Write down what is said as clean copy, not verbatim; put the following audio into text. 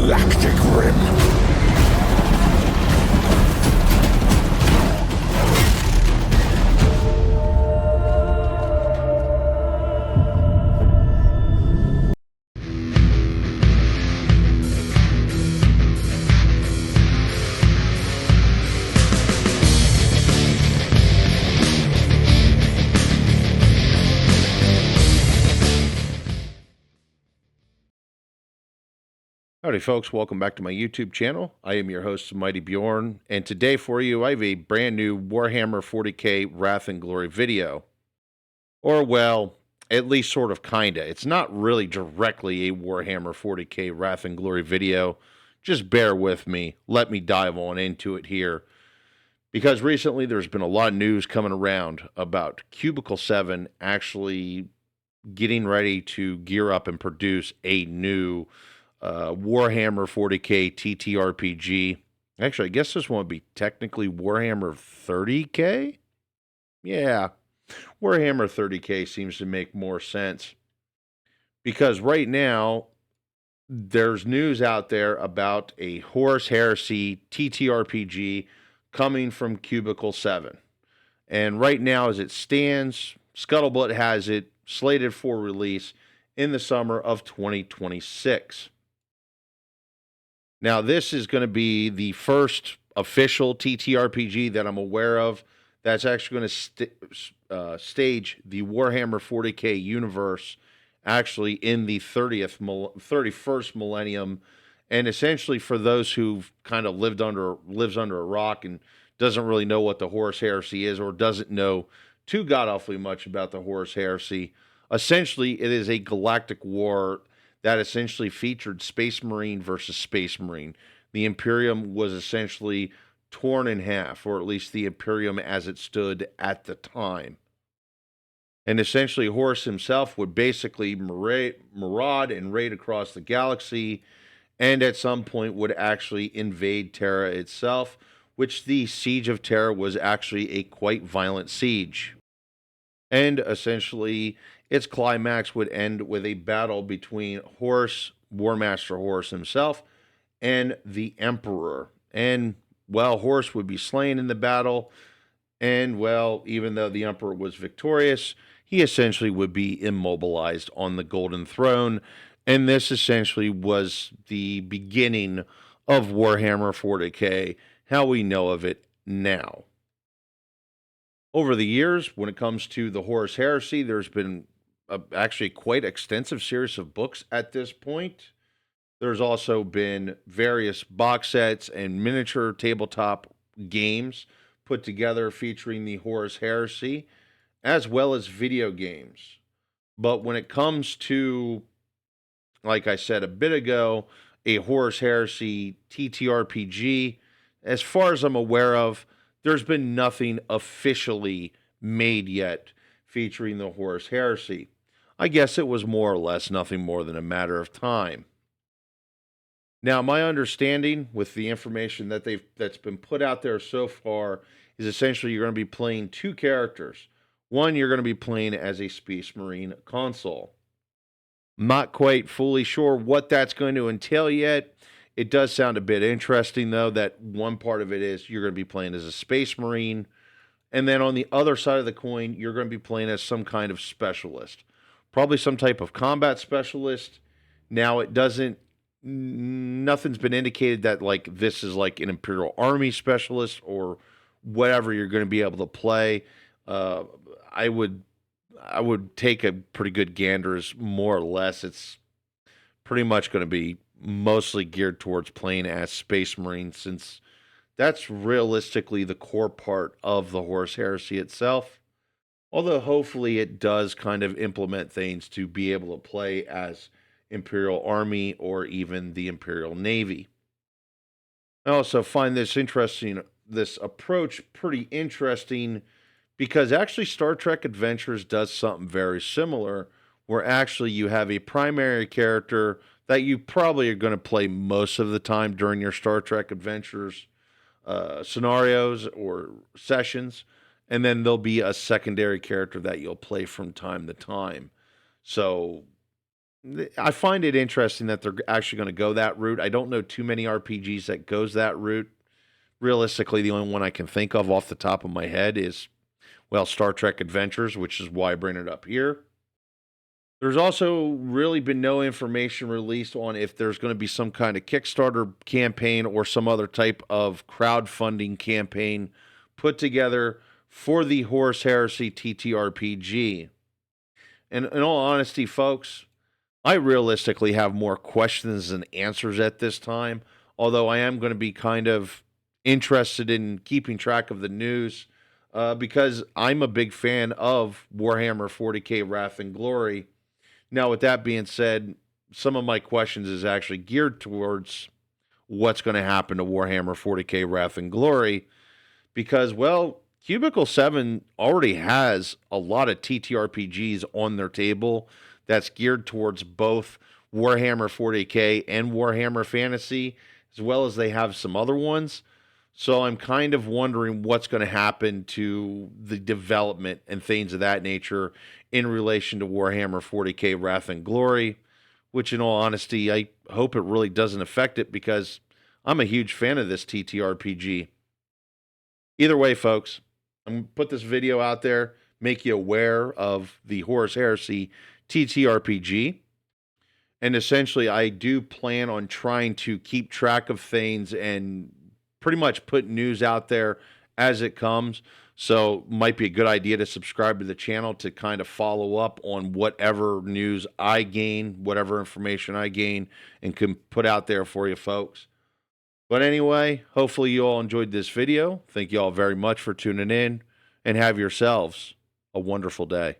galactic rim. Howdy folks, welcome back to my YouTube channel. I am your host, Mighty Bjorn, and today for you I have a brand new Warhammer 40k Wrath and Glory video. Or well, at least sort of kinda. It's not really directly a Warhammer 40k Wrath and Glory video. Just bear with me, let me dive on into it here. Because recently there's been a lot of news coming around about Cubicle 7 actually getting ready to gear up and produce a new Warhammer 40k TTRPG. Actually, I guess this one would be technically Warhammer 30k? Yeah, Warhammer 30k seems to make more sense. Because right now, there's news out there about a Horus Heresy TTRPG coming from Cubicle 7. And right now, as it stands, Scuttlebutt has it slated for release in the summer of 2026. Now, this is going to be the first official TTRPG that I'm aware of that's actually going to stage the Warhammer 40k universe actually in the 31st millennium. And essentially for those who've kind of lives under a rock and doesn't really know what the Horus Heresy is or doesn't know too god-awfully much about the Horus Heresy, essentially it is a galactic war that essentially featured Space Marine versus Space Marine. The Imperium was essentially torn in half, or at least the Imperium as it stood at the time. And essentially, Horus himself would basically maraud and raid across the galaxy, and at some point would actually invade Terra itself, which the Siege of Terra was actually a quite violent siege. And essentially, its climax would end with a battle between Horus, Warmaster Horus himself, and the Emperor. And, well, Horus would be slain in the battle. And, well, even though the Emperor was victorious, he essentially would be immobilized on the Golden Throne. And this essentially was the beginning of Warhammer 40k, how we know of it now. Over the years, when it comes to the Horus Heresy, there's been actually quite extensive series of books at this point. There's also been various box sets and miniature tabletop games put together featuring the Horus Heresy, as well as video games. But when it comes to, like I said a bit ago, a Horus Heresy TTRPG, as far as I'm aware of, there's been nothing officially made yet featuring the Horus Heresy. I guess it was more or less nothing more than a matter of time. Now, my understanding with the information that's been put out there so far is essentially you're going to be playing two characters. One, you're going to be playing as a Space Marine console. I'm not quite fully sure what that's going to entail yet. It does sound a bit interesting, though, that one part of it is you're going to be playing as a Space Marine. And then on the other side of the coin, you're going to be playing as some kind of specialist. Probably some type of combat specialist. Now, nothing's been indicated that, like, this is like an Imperial Army specialist or whatever you're going to be able to play. I would take a pretty good gander as more or less it's pretty much going to be mostly geared towards playing as Space Marine, since that's realistically the core part of the Horus Heresy itself. Although hopefully it does kind of implement things to be able to play as Imperial Army or even the Imperial Navy. I also find this approach pretty interesting, because actually Star Trek Adventures does something very similar, where actually you have a primary character that you probably are going to play most of the time during your Star Trek Adventures scenarios or sessions, and then there'll be a secondary character that you'll play from time to time. So I find it interesting that they're actually going to go that route. I don't know too many RPGs that goes that route. Realistically, the only one I can think of off the top of my head is, well, Star Trek Adventures, which is why I bring it up here. There's also really been no information released on if there's going to be some kind of Kickstarter campaign or some other type of crowdfunding campaign put together for the Horus Heresy TTRPG. And in all honesty, folks, I realistically have more questions than answers at this time, although I am going to be kind of interested in keeping track of the news because I'm a big fan of Warhammer 40K Wrath and Glory. Now, with that being said, some of my questions is actually geared towards what's going to happen to Warhammer 40K Wrath and Glory because, well, Cubicle 7 already has a lot of TTRPGs on their table that's geared towards both Warhammer 40K and Warhammer Fantasy, as well as they have some other ones. So I'm kind of wondering what's going to happen to the development and things of that nature in relation to Warhammer 40K Wrath and Glory, which in all honesty, I hope it really doesn't affect it because I'm a huge fan of this TTRPG. Either way, folks, I'm going to put this video out there, make you aware of the Horus Heresy TTRPG. And essentially, I do plan on trying to keep track of things and pretty much put news out there as it comes. So, might be a good idea to subscribe to the channel to kind of follow up on whatever news I gain, whatever information I gain, and can put out there for you folks. But anyway, hopefully you all enjoyed this video. Thank you all very much for tuning in, and have yourselves a wonderful day.